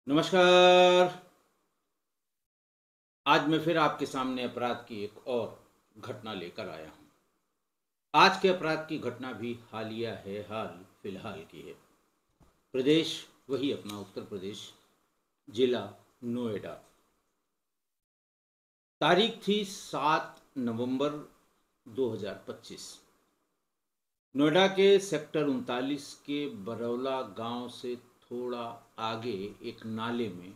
नमस्कार। आज मैं फिर आपके सामने अपराध की एक और घटना लेकर आया हूँ। आज के अपराध की घटना भी हालिया है, हाल फिलहाल की है। प्रदेश वही अपना उत्तर प्रदेश, जिला नोएडा। तारीख थी 7 नवंबर 2025। नोएडा के सेक्टर 39 के बरौला गांव से थोड़ा आगे एक नाले में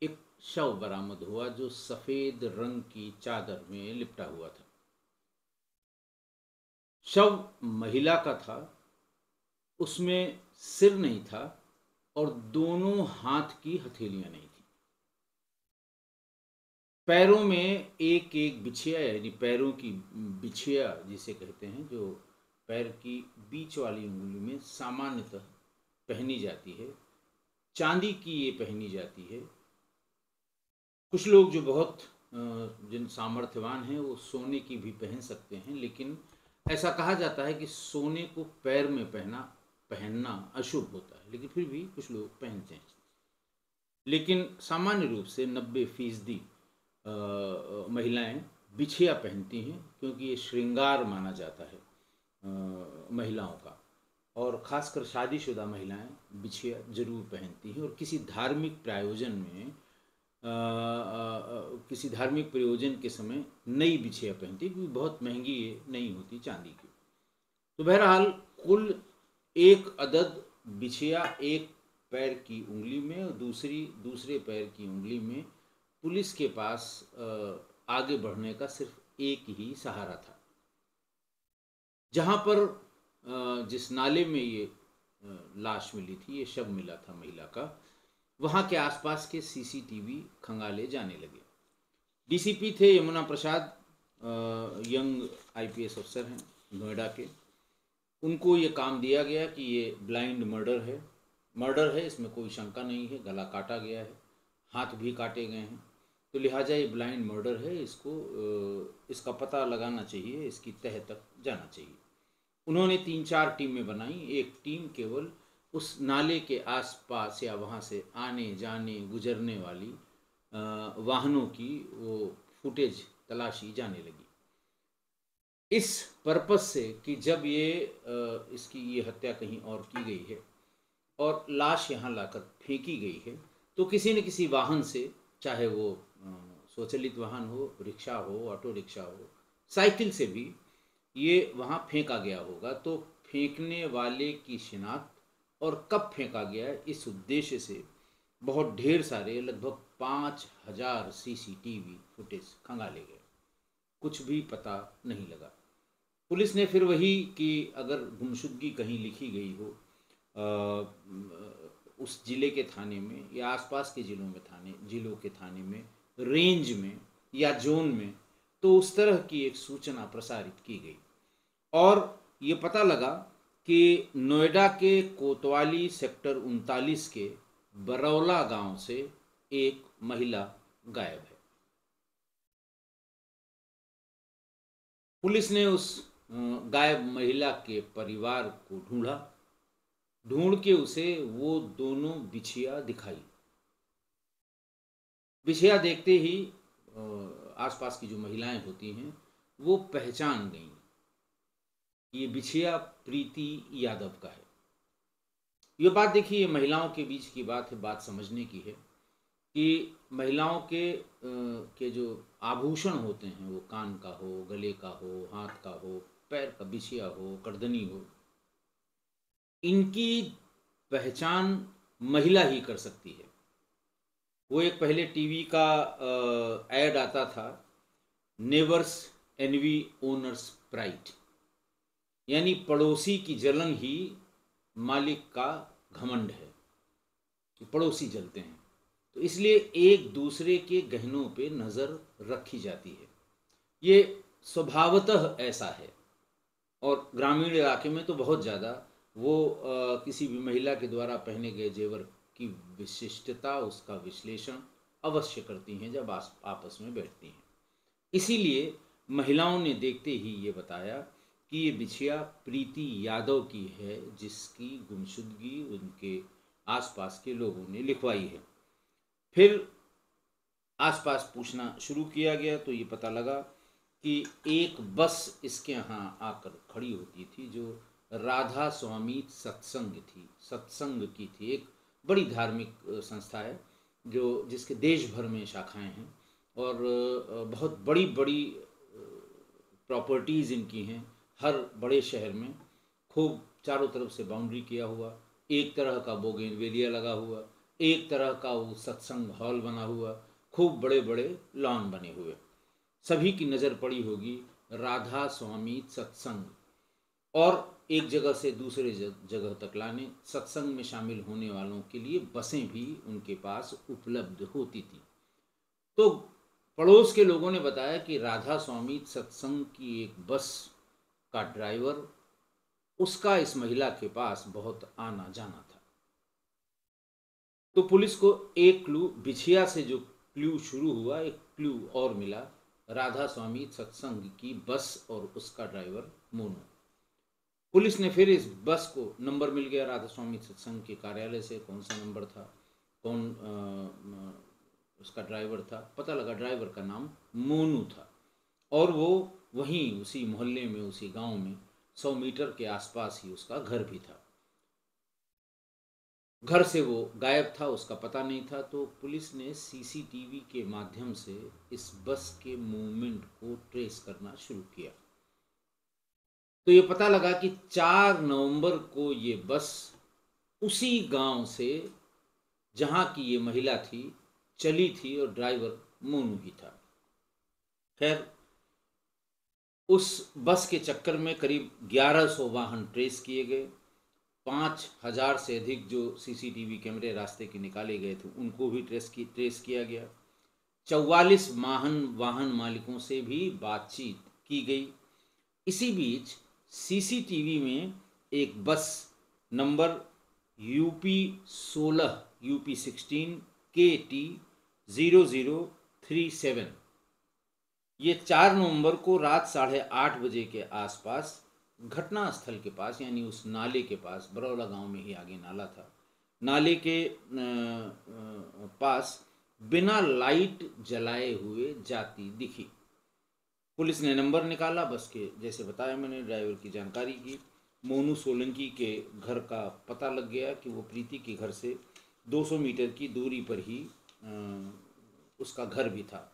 एक शव बरामद हुआ जो सफेद रंग की चादर में लिपटा हुआ था। शव महिला का था। उसमें सिर नहीं था और दोनों हाथ की हथेलियां नहीं थी। पैरों में एक एक बिछिया, यानी पैरों की बिछिया जिसे कहते हैं, जो पैर की बीच वाली उंगली में सामान्यतः पहनी जाती है, चांदी की ये पहनी जाती है। कुछ लोग जो बहुत जिन सामर्थ्यवान हैं वो सोने की भी पहन सकते हैं, लेकिन ऐसा कहा जाता है कि सोने को पैर में पहनना अशुभ होता है, लेकिन फिर भी कुछ लोग पहनते हैं। लेकिन सामान्य रूप से 90% महिलाएं बिछिया पहनती हैं, क्योंकि ये श्रृंगार माना जाता है महिलाओं का। और ख़ासकर शादीशुदा महिलाएं बिछिया जरूर पहनती हैं, और किसी धार्मिक प्रयोजन में किसी धार्मिक प्रयोजन के समय नई बिछिया पहनती, क्योंकि बहुत महंगी ये नहीं होती चांदी की। तो बहरहाल कुल एक अदद बिछिया एक पैर की उंगली में और दूसरे पैर की उंगली में पुलिस के पास आगे बढ़ने का सिर्फ एक ही सहारा था। जहां पर जिस नाले में ये लाश मिली थी, ये शव मिला था महिला का, वहां के आसपास के सीसीटीवी खंगाले जाने लगे। डीसीपी थे यमुना प्रसाद, यंग आईपीएस अफसर हैं नोएडा के। उनको ये काम दिया गया कि ये ब्लाइंड मर्डर है, इसमें कोई शंका नहीं है। गला काटा गया है, हाथ भी काटे गए हैं, तो लिहाजा ये ब्लाइंड मर्डर है। इसका पता लगाना चाहिए, इसकी तह तक जाना चाहिए। उन्होंने 3-4 टीमें बनाई। एक टीम केवल उस नाले के आसपास या वहाँ से आने जाने गुजरने वाली वाहनों की वो फुटेज तलाशी जाने लगी, इस पर्पस से कि जब इसकी ये हत्या कहीं और की गई है और लाश यहाँ लाकर फेंकी गई है, तो किसी न किसी वाहन से, चाहे वो स्वचालित वाहन हो, रिक्शा हो, ऑटो रिक्शा हो, साइकिल से भी ये वहाँ फेंका गया होगा। तो फेंकने वाले की शिनाख्त और कब फेंका गया है, इस उद्देश्य से बहुत ढेर सारे, लगभग 5,000 सीसीटीवी फुटेज खंगाले गए। कुछ भी पता नहीं लगा। पुलिस ने फिर वही कि अगर गुमशुदगी कहीं लिखी गई हो उस जिले के थाने में या आसपास के जिलों के थाने में, रेंज में या जोन में, तो उस तरह की एक सूचना प्रसारित की गई। और ये पता लगा कि नोएडा के कोतवाली सेक्टर 39 के बरौला गांव से एक महिला गायब है। पुलिस ने उस गायब महिला के परिवार को ढूंढ के उसे वो दोनों बिछिया दिखाई। बिछिया देखते ही आसपास की जो महिलाएं होती हैं वो पहचान गईं। ये बिछिया प्रीति यादव का है। ये बात देखिए, ये महिलाओं के बीच की बात है, बात समझने की है कि महिलाओं के जो आभूषण होते हैं, वो कान का हो, गले का हो, हाथ का हो, पैर का बिछिया हो, करदनी हो, इनकी पहचान महिला ही कर सकती है। वो एक पहले टीवी का एड आता था, नेबर्स एनवी ओनर्स प्राइड, यानी पड़ोसी की जलन ही मालिक का घमंड है, कि पड़ोसी जलते हैं। तो इसलिए एक दूसरे के गहनों पे नज़र रखी जाती है। ये स्वभावतः ऐसा है, और ग्रामीण इलाके में तो बहुत ज़्यादा। वो किसी भी महिला के द्वारा पहने गए जेवर की विशिष्टता, उसका विश्लेषण अवश्य करती हैं जब आपस में बैठती हैं। इसीलिए महिलाओं ने देखते ही ये बताया कि ये बिछिया प्रीति यादव की है, जिसकी गुमशुदगी उनके आसपास के लोगों ने लिखवाई है। फिर आसपास पूछना शुरू किया गया तो ये पता लगा कि एक बस इसके यहाँ आकर खड़ी होती थी जो राधा स्वामी सत्संग की थी। एक बड़ी धार्मिक संस्था है जो जिसके देश भर में शाखाएं हैं और बहुत बड़ी बड़ी प्रॉपर्टीज़ इनकी हैं हर बड़े शहर में। खूब चारों तरफ से बाउंड्री किया हुआ, एक तरह का बोगेनवेलिया लगा हुआ, एक तरह का वो सत्संग हॉल बना हुआ, खूब बड़े बड़े लॉन बने हुए। सभी की नज़र पड़ी होगी राधा स्वामी सत्संग, और एक जगह से दूसरे जगह तक लाने, सत्संग में शामिल होने वालों के लिए बसें भी उनके पास उपलब्ध होती थी। तो पड़ोस के लोगों ने बताया कि राधा स्वामी सत्संग की एक बस का ड्राइवर, उसका इस महिला के पास बहुत आना जाना था। तो पुलिस को एक क्लू, बिछिया से जो क्लू शुरू हुआ, एक क्लू और मिला, राधा स्वामी सत्संग की बस और उसका ड्राइवर मोनू। पुलिस ने फिर इस बस को, नंबर मिल गया राधा स्वामी सत्संग के कार्यालय से, कौन सा नंबर था, कौन उसका ड्राइवर था, पता लगा ड्राइवर का नाम मोनू था और वो वहीं उसी मोहल्ले में, उसी गांव में 100 मीटर के आसपास ही उसका घर भी था। घर से वो गायब था, उसका पता नहीं था। तो पुलिस ने सीसीटीवी के माध्यम से इस बस के मूवमेंट को ट्रेस करना शुरू किया। तो ये पता लगा कि 4 नवंबर को ये बस उसी गांव से, जहां की ये महिला थी, चली थी और ड्राइवर मोनू ही था। खैर, उस बस के चक्कर में करीब 1100 वाहन ट्रेस किए गए। 5000 से अधिक जो सीसीटीवी कैमरे रास्ते के निकाले गए थे उनको भी ट्रेस किया गया। 44 वाहन मालिकों से भी बातचीत की गई। इसी बीच सीसीटीवी में एक बस नंबर UP16 KT 0037, ये 4 नवंबर को रात 8:30 बजे के आसपास घटना स्थल के पास, यानी उस नाले के पास, बरौला गांव में ही आगे नाला था, नाले के पास बिना लाइट जलाए हुए जाती दिखी। पुलिस ने नंबर निकाला बस के, जैसे बताया मैंने, ड्राइवर की जानकारी की। मोनू सोलंकी के घर का पता लग गया कि वो प्रीति के घर से 200 मीटर की दूरी पर ही उसका घर भी था।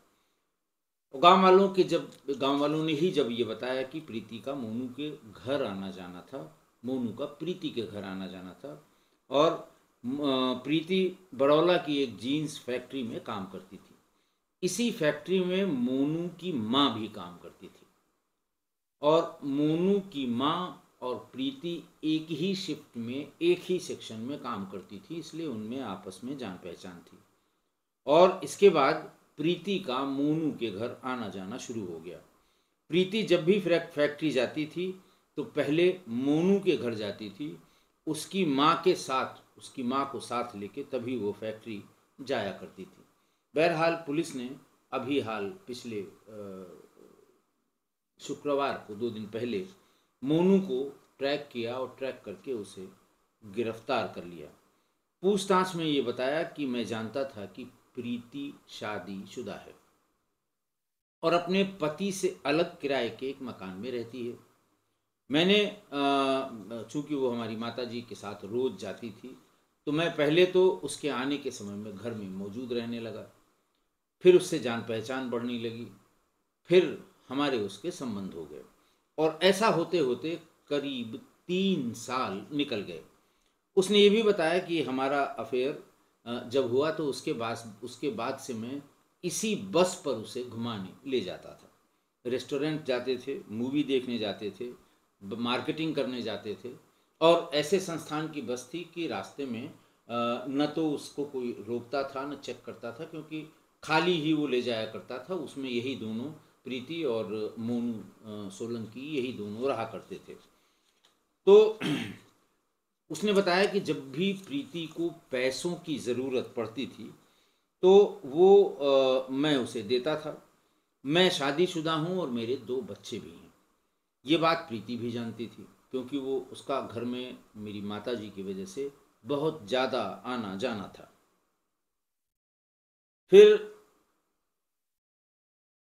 गांव वालों ने ही जब ये बताया कि प्रीति का मोनू के घर आना जाना था, मोनू का प्रीति के घर आना जाना था, और प्रीति बड़ौला की एक जीन्स फैक्ट्री में काम करती थी। इसी फैक्ट्री में मोनू की माँ भी काम करती थी और मोनू की माँ और प्रीति एक ही शिफ्ट में, एक ही सेक्शन में काम करती थी, इसलिए उनमें आपस में जान पहचान थी। और इसके बाद प्रीति का मोनू के घर आना जाना शुरू हो गया। प्रीति जब भी फैक्ट्री जाती थी तो पहले मोनू के घर जाती थी, उसकी माँ के साथ, उसकी माँ को साथ लेके तभी वो फैक्ट्री जाया करती थी। बहरहाल पुलिस ने अभी पिछले शुक्रवार को, 2 दिन पहले, मोनू को ट्रैक किया और ट्रैक करके उसे गिरफ्तार कर लिया। पूछताछ में ये बताया कि मैं जानता था कि प्रीति शादीशुदा है और अपने पति से अलग किराए के एक मकान में रहती है। मैंने, चूँकि वो हमारी माताजी के साथ रोज़ जाती थी, तो मैं पहले तो उसके आने के समय में घर में मौजूद रहने लगा। फिर उससे जान पहचान बढ़ने लगी, फिर हमारे उसके संबंध हो गए और ऐसा होते होते करीब 3 साल निकल गए। उसने ये भी बताया कि हमारा अफेयर जब हुआ तो उसके बाद से मैं इसी बस पर उसे घुमाने ले जाता था। रेस्टोरेंट जाते थे, मूवी देखने जाते थे, मार्केटिंग करने जाते थे, और ऐसे संस्थान की बस थी कि रास्ते में न तो उसको कोई रोकता था न चेक करता था, क्योंकि खाली ही वो ले जाया करता था। उसमें यही दोनों, प्रीति और मोनू सोलंकी, यही दोनों रहा करते थे। तो उसने बताया कि जब भी प्रीति को पैसों की ज़रूरत पड़ती थी तो वो मैं उसे देता था। मैं शादीशुदा हूँ और मेरे 2 बच्चे भी हैं। ये बात प्रीति भी जानती थी, क्योंकि वो, उसका घर में मेरी माताजी की वजह से बहुत ज़्यादा आना जाना था। फिर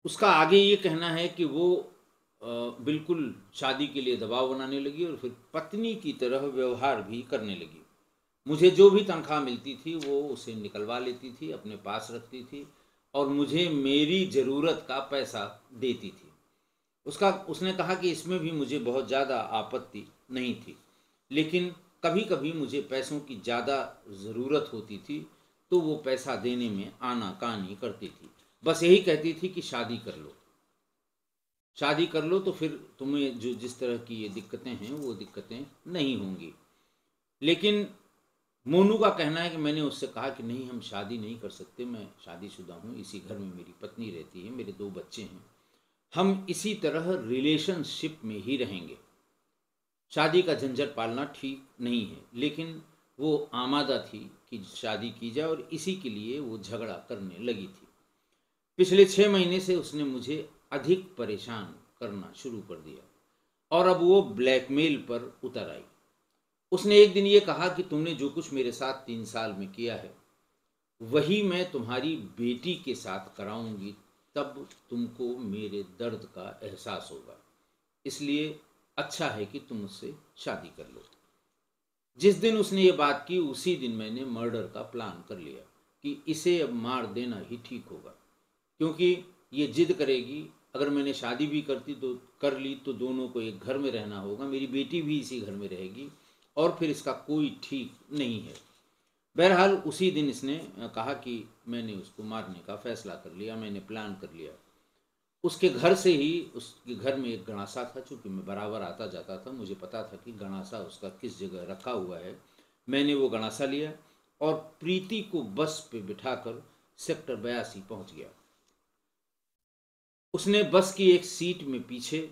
उसका आगे ये कहना है कि वो बिल्कुल शादी के लिए दबाव बनाने लगी और फिर पत्नी की तरह व्यवहार भी करने लगी। मुझे जो भी तनख्वाह मिलती थी वो उसे निकलवा लेती थी, अपने पास रखती थी और मुझे मेरी ज़रूरत का पैसा देती थी। उसने कहा कि इसमें भी मुझे बहुत ज़्यादा आपत्ति नहीं थी, लेकिन कभी कभी मुझे पैसों की ज़्यादा ज़रूरत होती थी तो वो पैसा देने में आनाकानी करती थी। बस यही कहती थी कि शादी कर लो, शादी कर लो तो फिर तुम्हें जो जिस तरह की ये दिक्कतें हैं वो दिक्कतें नहीं होंगी। लेकिन मोनू का कहना है कि मैंने उससे कहा कि नहीं, हम शादी नहीं कर सकते, मैं शादीशुदा हूँ, इसी घर में मेरी पत्नी रहती है, मेरे 2 बच्चे हैं, हम इसी तरह रिलेशनशिप में ही रहेंगे, शादी का झंझट पालना ठीक नहीं है। लेकिन वो आमादा थी कि शादी की जाए और इसी के लिए वो झगड़ा करने लगी थी। पिछले 6 महीने से उसने मुझे अधिक परेशान करना शुरू कर दिया और अब वो ब्लैकमेल पर उतर आई। उसने एक दिन ये कहा कि तुमने जो कुछ मेरे साथ 3 साल में किया है वही मैं तुम्हारी बेटी के साथ कराऊंगी, तब तुमको मेरे दर्द का एहसास होगा, इसलिए अच्छा है कि तुम उससे शादी कर लो। जिस दिन उसने ये बात की उसी दिन मैंने मर्डर का प्लान कर लिया कि इसे अब मार देना ही ठीक होगा, क्योंकि ये जिद करेगी। अगर मैंने शादी भी कर ली तो दोनों को एक घर में रहना होगा, मेरी बेटी भी इसी घर में रहेगी और फिर इसका कोई ठीक नहीं है। बहरहाल उसी दिन इसने कहा कि मैंने उसको मारने का फैसला कर लिया, मैंने प्लान कर लिया। उसके घर से ही, उसके घर में एक गणासा था, चूँकि मैं बराबर आता जाता था, मुझे पता था कि गणासा उसका किस जगह रखा हुआ है। मैंने वो गणासा लिया और प्रीति को बस पे बिठाकर सेक्टर 82 पहुंच गया। उसने बस की एक सीट में पीछे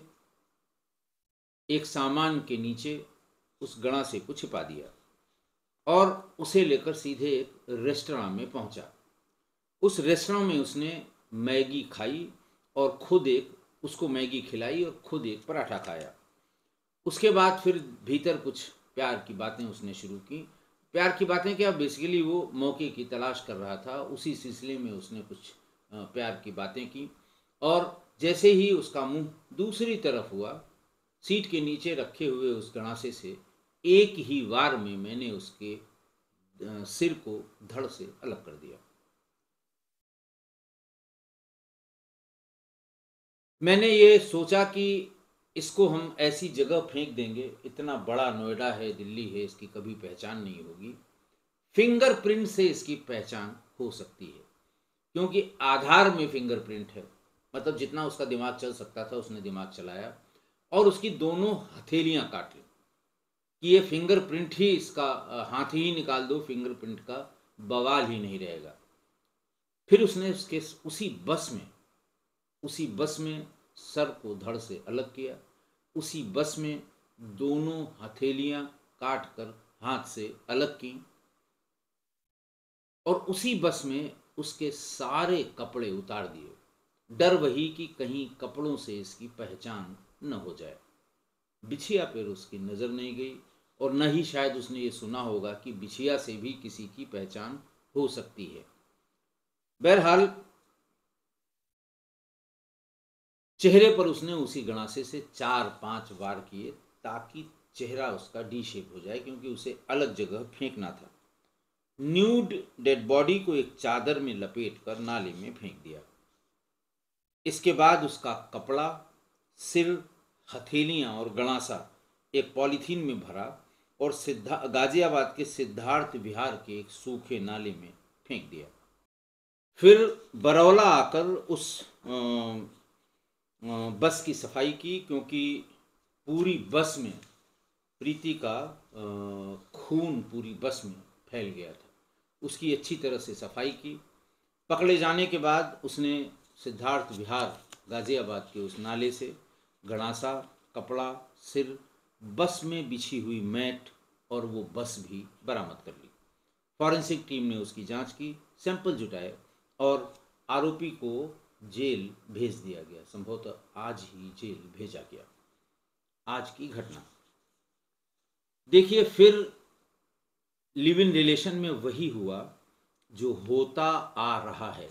एक सामान के नीचे उस गणासे को छिपा दिया और उसे लेकर सीधे एक रेस्टोरेंट में पहुंचा। उस रेस्टोरेंट में उसने मैगी खाई और खुद एक उसको मैगी खिलाई और खुद एक पराठा खाया। उसके बाद फिर भीतर कुछ प्यार की बातें उसने शुरू की। प्यार की बातें क्या, बेसिकली वो मौके की तलाश कर रहा था, उसी सिलसिले में उसने कुछ प्यार की बातें की। और जैसे ही उसका मुंह दूसरी तरफ हुआ, सीट के नीचे रखे हुए उस गणासे से एक ही वार में मैंने उसके सिर को धड़ से अलग कर दिया। मैंने ये सोचा कि इसको हम ऐसी जगह फेंक देंगे, इतना बड़ा नोएडा है, दिल्ली है, इसकी कभी पहचान नहीं होगी, फिंगरप्रिंट से इसकी पहचान हो सकती है, क्योंकि आधार में फिंगरप्रिंट है। मतलब जितना उसका दिमाग चल सकता था उसने दिमाग चलाया और उसकी दोनों हथेलियां काट ली कि ये फिंगरप्रिंट ही इसका, हाथ ही निकाल दो, फिंगरप्रिंट का बवाल ही नहीं रहेगा। फिर उसने उसके उसी बस में सर को धड़ से अलग किया, उसी बस में दोनों हथेलियां काट कर हाथ से अलग की और उसी बस में उसके सारे कपड़े उतार दिए। डर वही कि कहीं कपड़ों से इसकी पहचान न हो जाए। बिछिया पर उसकी नज़र नहीं गई और न ही शायद उसने ये सुना होगा कि बिछिया से भी किसी की पहचान हो सकती है। बहरहाल चेहरे पर उसने उसी गणासे से 4-5 वार किए ताकि चेहरा उसका डी शेप हो जाए, क्योंकि उसे अलग जगह फेंकना था। न्यूड डेड बॉडी को एक चादर में लपेट कर नाले में फेंक दिया। इसके बाद उसका कपड़ा, सिर, हथेलियां और गणासा एक पॉलीथीन में भरा और गाजियाबाद के सिद्धार्थ विहार के एक सूखे नाले में फेंक दिया। फिर बरौला आकर उस बस की सफाई की, क्योंकि पूरी बस में प्रीति का खून पूरी बस में फैल गया था। उसकी अच्छी तरह से सफाई की। पकड़े जाने के बाद उसने सिद्धार्थ विहार गाजियाबाद के उस नाले से गणासा, कपड़ा, सिर, बस में बिछी हुई मैट और वो बस भी बरामद कर ली। फॉरेंसिक टीम ने उसकी जांच की, सैंपल जुटाए और आरोपी को जेल भेज दिया गया। संभवतः आज ही जेल भेजा गया। आज की घटना देखिए। फिर लिव इन रिलेशन में वही हुआ जो होता आ रहा है।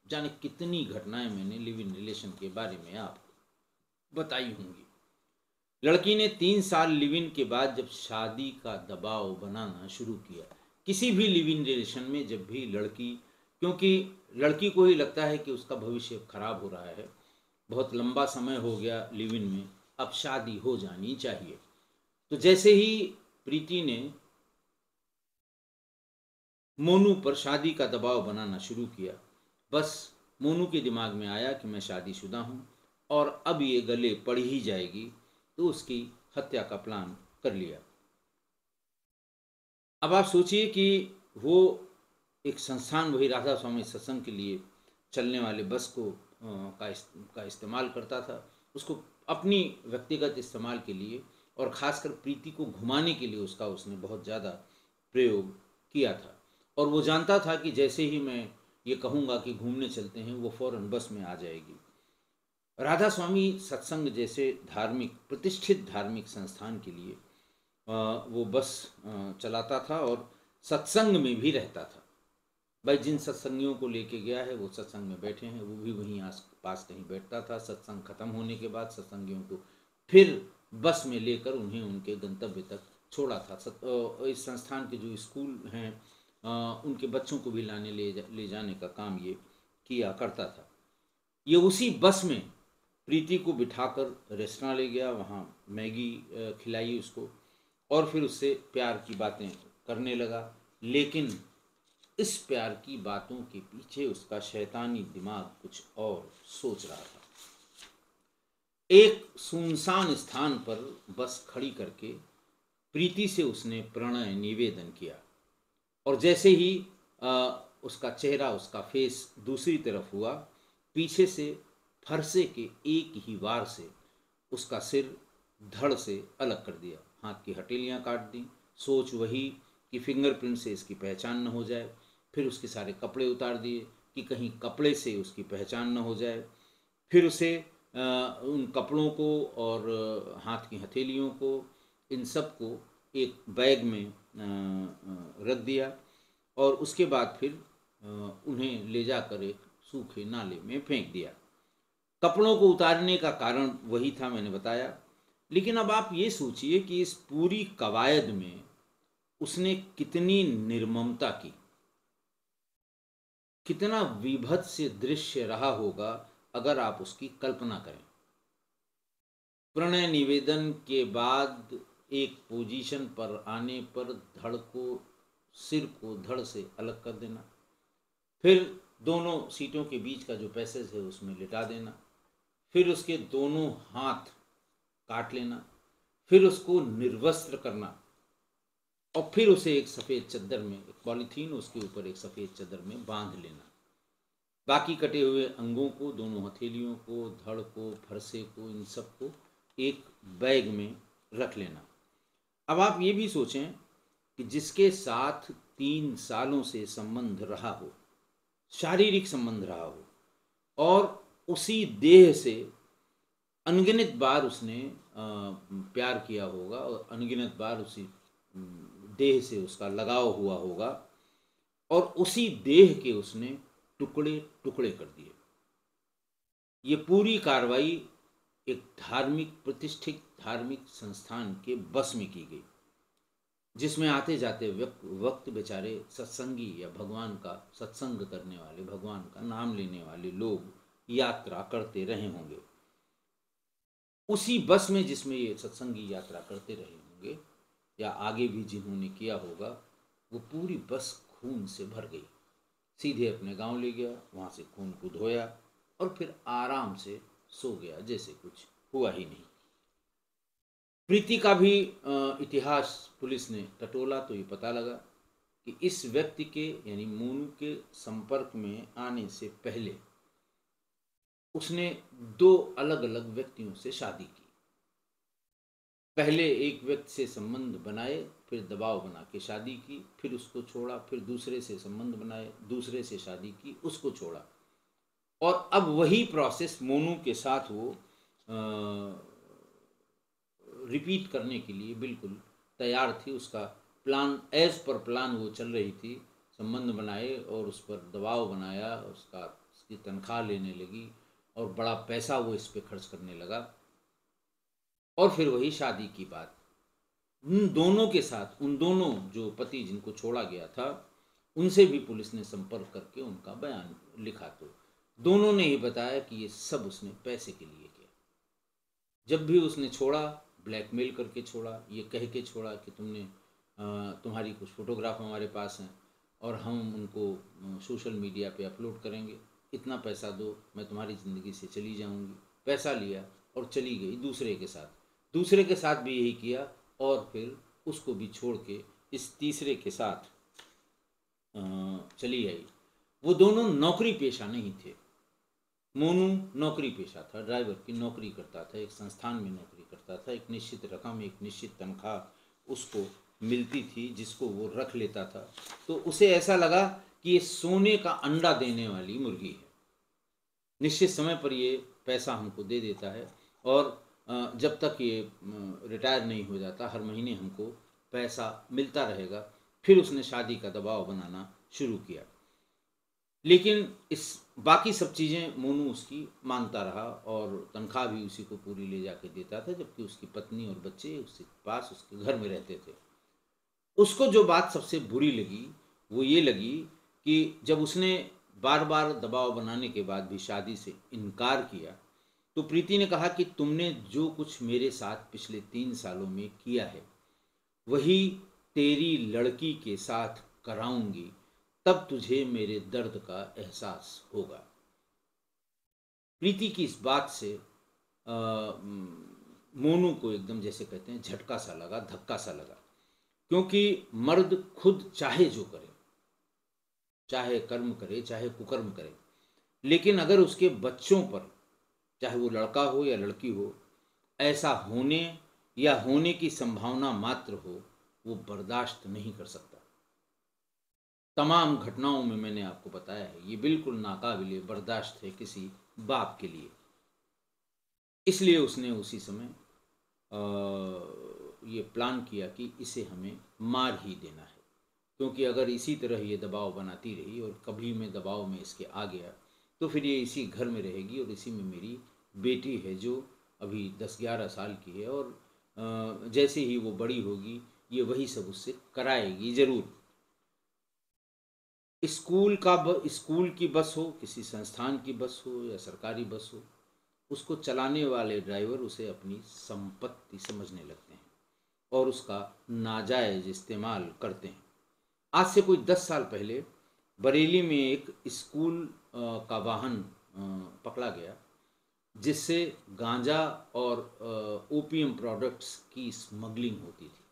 जाने कितनी घटनाएं मैंने लिव इन रिलेशन के बारे में आपको बताई होंगी। लड़की ने 3 साल लिव इन के बाद जब शादी का दबाव बनाना शुरू किया, किसी भी लिव इन रिलेशन में जब भी लड़की, क्योंकि लड़की को ही लगता है कि उसका भविष्य खराब हो रहा है, बहुत लंबा समय हो गया लिव इन में, अब शादी हो जानी चाहिए। तो जैसे ही प्रीति ने मोनू पर शादी का दबाव बनाना शुरू किया, बस मोनू के दिमाग में आया कि मैं शादीशुदा हूँ और अब ये गले पड़ ही जाएगी, तो उसकी हत्या का प्लान कर लिया। अब आप सोचिए कि वो एक संस्थान, वही राधा स्वामी सत्संग के लिए चलने वाले बस को का इस्तेमाल करता था, उसको अपनी व्यक्तिगत इस्तेमाल के लिए और ख़ासकर प्रीति को घुमाने के लिए उसने बहुत ज़्यादा प्रयोग किया था। और वो जानता था कि जैसे ही मैं ये कहूँगा कि घूमने चलते हैं, वो फ़ौरन बस में आ जाएगी। राधा स्वामी सत्संग जैसे प्रतिष्ठित धार्मिक संस्थान के लिए वो बस चलाता था और सत्संग में भी रहता था। भाई जिन सत्संगियों को लेके गया है वो सत्संग में बैठे हैं, वो भी वहीं आस पास कहीं बैठता था। सत्संग खत्म होने के बाद सत्संगियों को फिर बस में लेकर उन्हें उनके गंतव्य तक छोड़ा था। इस संस्थान के जो स्कूल हैं उनके बच्चों को भी ले जाने का काम ये किया करता था। ये उसी बस में प्रीति को बिठाकर रेस्टोरेंट ले गया, वहाँ मैगी खिलाई उसको और फिर उससे प्यार की बातें करने लगा। लेकिन इस प्यार की बातों के पीछे उसका शैतानी दिमाग कुछ और सोच रहा था। एक सुनसान स्थान पर बस खड़ी करके प्रीति से उसने प्रणय निवेदन किया और जैसे ही उसका चेहरा, उसका फेस दूसरी तरफ हुआ, पीछे से फरसे के एक ही वार से उसका सिर धड़ से अलग कर दिया, हाथ की हथेलियाँ काट दी। सोच वही कि फिंगरप्रिंट से इसकी पहचान न हो जाए। फिर उसके सारे कपड़े उतार दिए कि कहीं कपड़े से उसकी पहचान न हो जाए। फिर उसे उन कपड़ों को और हाथ की हथेलियों को, इन सब को एक बैग में रख दिया और उसके बाद फिर उन्हें ले जाकर एक सूखे नाले में फेंक दिया। कपड़ों को उतारने का कारण वही था, मैंने बताया। लेकिन अब आप ये सोचिए कि इस पूरी कवायद में उसने कितनी निर्ममता की, कितना विभत्स दृश्य रहा होगा अगर आप उसकी कल्पना करें। प्रणय निवेदन के बाद एक पोजीशन पर आने पर सिर को धड़ से अलग कर देना, फिर दोनों सीटों के बीच का जो पैसेज है उसमें लिटा देना, फिर उसके दोनों हाथ काट लेना, फिर उसको निर्वस्त्र करना और फिर उसे एक सफ़ेद चादर में, एक पॉलीथीन उसके ऊपर एक सफ़ेद चादर में बांध लेना। बाकी कटे हुए अंगों को, दोनों हथेलियों को, धड़ को, फरसे को, इन सब को एक बैग में रख लेना। अब आप ये भी सोचें कि जिसके साथ 3 सालों से संबंध रहा हो, शारीरिक संबंध रहा हो, और उसी देह से अनगिनत बार उसने प्यार किया होगा और अनगिनत बार उसी देह से उसका लगाव हुआ होगा और उसी देह के उसने टुकड़े टुकड़े कर दिए। ये पूरी कार्रवाई एक प्रतिष्ठित धार्मिक संस्थान के बस में की गई, जिसमें आते जाते वक्त बेचारे सत्संगी या भगवान का सत्संग करने वाले, भगवान का नाम लेने वाले लोग यात्रा करते रहे होंगे। उसी बस में जिसमें ये सत्संगी यात्रा करते रहे होंगे या आगे भी जिन्होंने किया होगा, वो पूरी बस खून से भर गई। सीधे अपने गांव ले गया, वहाँ से खून को धोया और फिर आराम से सो गया जैसे कुछ हुआ ही नहीं। प्रीति का भी इतिहास पुलिस ने टटोला तो ये पता लगा कि इस व्यक्ति के यानी मोनू के संपर्क में आने से पहले उसने 2 अलग अलग व्यक्तियों से शादी की। पहले एक व्यक्ति से संबंध बनाए, फिर दबाव बना के शादी की, फिर उसको छोड़ा, फिर दूसरे से संबंध बनाए, दूसरे से शादी की, उसको छोड़ा। और अब वही प्रोसेस मोनू के साथ वो रिपीट करने के लिए बिल्कुल तैयार थी। उसका प्लान, एज पर प्लान वो चल रही थी। संबंध बनाए और उस पर दबाव बनाया, उसकी तनख्वाह लेने लगी और बड़ा पैसा वो इस पे खर्च करने लगा। और फिर वही शादी की बात, उन दोनों के साथ, उन दोनों जो पति जिनको छोड़ा गया था उनसे भी पुलिस ने संपर्क करके उनका बयान लिखा, तो दोनों ने ही बताया कि ये सब उसने पैसे के लिए किया। जब भी उसने छोड़ा, ब्लैकमेल करके छोड़ा, ये कह के छोड़ा कि तुम्हारी कुछ फ़ोटोग्राफ हमारे पास हैं और हम उनको सोशल मीडिया पे अपलोड करेंगे, इतना पैसा दो, मैं तुम्हारी ज़िंदगी से चली जाऊंगी। पैसा लिया और चली गई दूसरे के साथ भी यही किया और फिर उसको भी छोड़ के इस तीसरे के साथ चली आई। वो दोनों नौकरी पेशा नहीं थे। मोनू नौकरी पेशा था, ड्राइवर की नौकरी करता था, एक संस्थान में नौकरी करता था, एक निश्चित रकम, एक निश्चित तनख्वाह उसको मिलती थी जिसको वो रख लेता था। तो उसे ऐसा लगा कि ये सोने का अंडा देने वाली मुर्गी है, निश्चित समय पर ये पैसा हमको दे देता है और जब तक ये रिटायर नहीं हो जाता हर महीने हमको पैसा मिलता रहेगा। फिर उसने शादी का दबाव बनाना शुरू किया, लेकिन इस बाकी सब चीज़ें मोनू उसकी मानता रहा और तनख्वाह भी उसी को पूरी ले जाके देता था, जबकि उसकी पत्नी और बच्चे उसके पास उसके घर में रहते थे। उसको जो बात सबसे बुरी लगी वो ये लगी कि जब उसने बार बार दबाव बनाने के बाद भी शादी से इनकार किया तो प्रीति ने कहा कि तुमने जो कुछ मेरे साथ पिछले 3 सालों में किया है वही तेरी लड़की के साथ कराऊंगी, तब तुझे मेरे दर्द का एहसास होगा। प्रीति की इस बात से मोनू को एकदम, जैसे कहते हैं, झटका सा लगा, धक्का सा लगा, क्योंकि मर्द खुद चाहे जो करे, चाहे कर्म करे चाहे कुकर्म करे, लेकिन अगर उसके बच्चों पर, चाहे वो लड़का हो या लड़की हो, ऐसा होने या होने की संभावना मात्र हो, वो बर्दाश्त नहीं कर सकता। तमाम घटनाओं में मैंने आपको बताया है ये बिल्कुल नाकाबिले बर्दाश्त है किसी बाप के लिए। इसलिए उसने उसी समय ये प्लान किया कि इसे हमें मार ही देना है, क्योंकि अगर इसी तरह ये दबाव बनाती रही और कभी मैं दबाव में इसके आ गया तो फिर ये इसी घर में रहेगी और इसी में मेरी बेटी है जो अभी 10-11 साल की है और जैसे ही वो बड़ी होगी ये वही सब उससे कराएगी ज़रूर। स्कूल की बस हो, किसी संस्थान की बस हो या सरकारी बस हो, उसको चलाने वाले ड्राइवर उसे अपनी संपत्ति समझने लगते हैं और उसका नाजायज इस्तेमाल करते हैं। आज से कोई 10 साल पहले बरेली में एक स्कूल का वाहन पकड़ा गया जिससे गांजा और ओपीएम प्रोडक्ट्स की स्मगलिंग होती थी,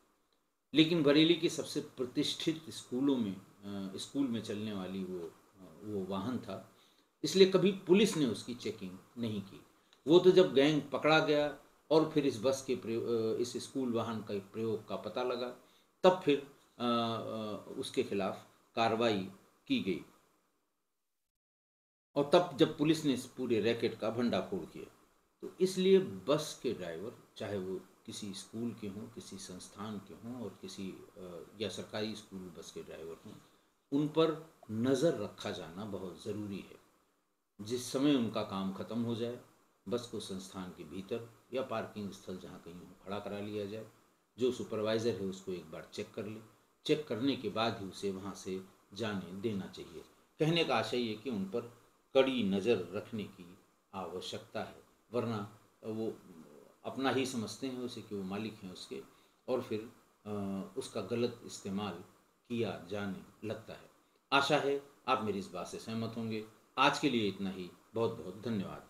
लेकिन बरेली के सबसे प्रतिष्ठित स्कूल में चलने वाली वो वाहन था, इसलिए कभी पुलिस ने उसकी चेकिंग नहीं की। वो तो जब गैंग पकड़ा गया और फिर इस बस के इस स्कूल वाहन का प्रयोग का पता लगा, तब फिर उसके खिलाफ कार्रवाई की गई और तब जब पुलिस ने इस पूरे रैकेट का भंडाफोड़ किया। तो इसलिए बस के ड्राइवर, चाहे वो किसी स्कूल के हों, किसी संस्थान के हों और किसी या सरकारी स्कूल बस के ड्राइवर हों, उन पर नज़र रखा जाना बहुत ज़रूरी है। जिस समय उनका काम ख़त्म हो जाए, बस को संस्थान के भीतर या पार्किंग स्थल जहाँ कहीं हो खड़ा करा लिया जाए। जो सुपरवाइज़र है उसको एक बार चेक कर ले, चेक करने के बाद ही उसे वहाँ से जाने देना चाहिए। कहने का आशय ये कि उन पर कड़ी नज़र रखने की आवश्यकता है, वरना वो अपना ही समझते हैं उसे कि वो मालिक हैं उसके, और फिर उसका गलत इस्तेमाल किया जाने लगता है। आशा है आप मेरी इस बात से सहमत होंगे। आज के लिए इतना ही। बहुत बहुत धन्यवाद।